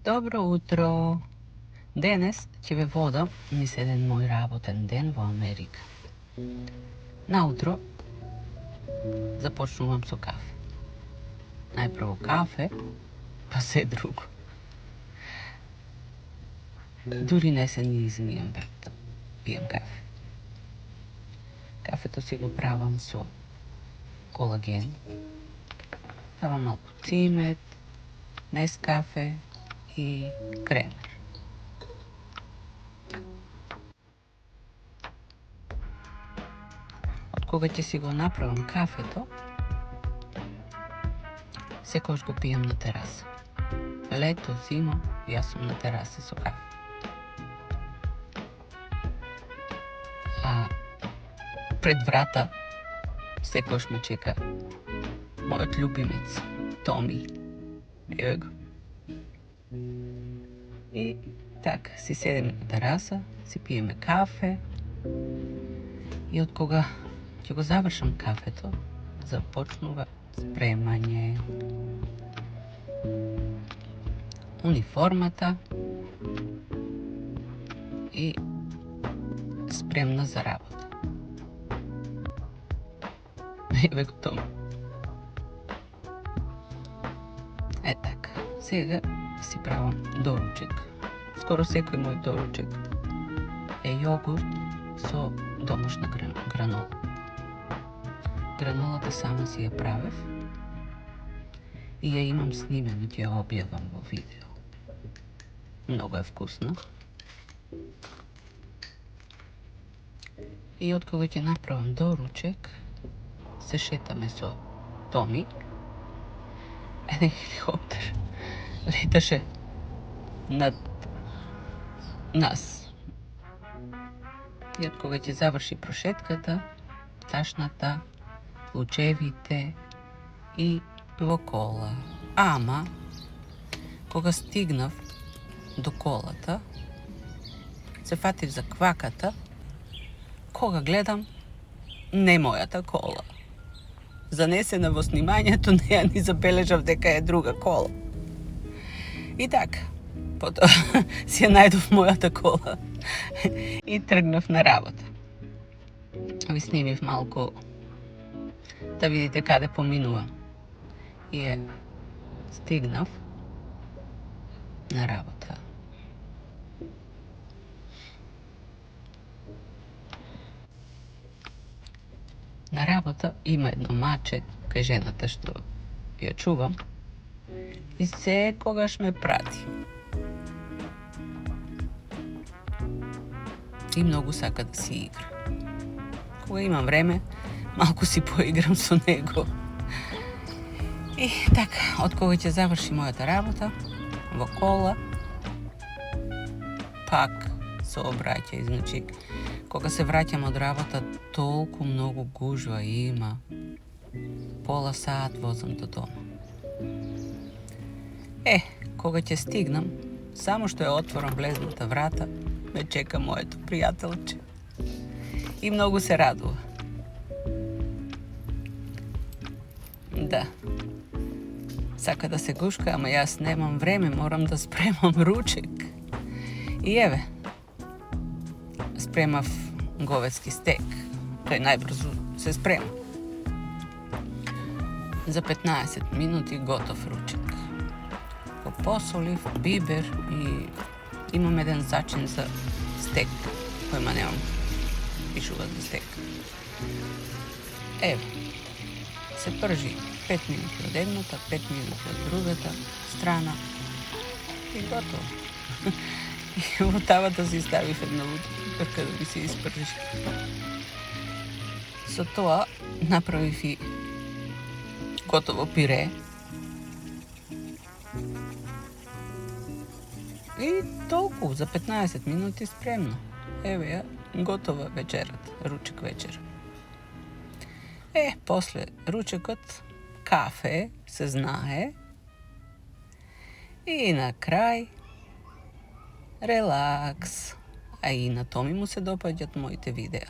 Добро утро! Денес ќе ве водам низ еден мој работен ден во Америка. Наутро започнувам со кафе. Најпрво кафе, па се друго. Дури не се ни измијам да пијам кафе. Кафето си го правам со колаген. Ставам малку цимет, Нескафе и кремер. Од кога ќе си го направам кафето, секогаш го пијам на тераса. Лето, зима, јас сум на тераса со кафе. А пред врата секогаш ме чека мојот љубимец, Томи. Еве го. И така, си седеме на тераса, си пиеме кафе и од кога ќе го завршам кафето, започнува спремање. Униформата и спремна за работа. Еве го Томи. Е така, сега си правам доручек. Скоро секој мој доручек е јогурт со домашна гранола. Гранолата сама си ја правев и ја имам снимено, ќе ја објавам во видео. Многу е вкусна. И од кога ќе направам доручек, се шетаме со Томи. Еден хеликоптер леташе над нас. И од кога ќе заврши прошетката, ташната, лучевите и во кола. Ама, кога стигнав до колата, се фатив за кваката, кога гледам, не мојата кола. Занесена во снимањето, не ја ни забележав дека е друга кола. И така, потоа си ја најдов мојата кола и тргнав на работа. Ви снимив малку да видите каде поминувам. И стигнав на работа. На работа има едно маче кај жената што ја чувам и секогаш ме прати. И многу сака да си игра. Кога имам време, малку си поиграм со него. И така, од кога ќе заврши мојата работа, во кола, пак сообраќај, значи, кога се враќам од работа, толку многу гужва има. Пола саат возам до дома. Кога ќе стигнам, само што ја отворам влезната врата, ме чека моето пријателче. И многу се радува. Да. Сака да се гушка, ама јас немам време, морам да спремам ручек. И еве, спремав говедски стек. Тој најбрзо се спрема. За 15 минути готов ручек. Го посолив, бибер и имам еден зачин за стек, којма немам. Пишува за стек. Еве, се пржи 5 минути од едната, 5 минути од другата страна и готово. И во тавата си ставив една лутка да ми се испржи. Со тоа направив и готово пире. И толку, за 15 минути спремно. Еве ја, готова вечерата, ручек вечер. После ручекот, кафе, се знае. И на крај, релакс. А и на Томи му се допаѓаат моите видеа.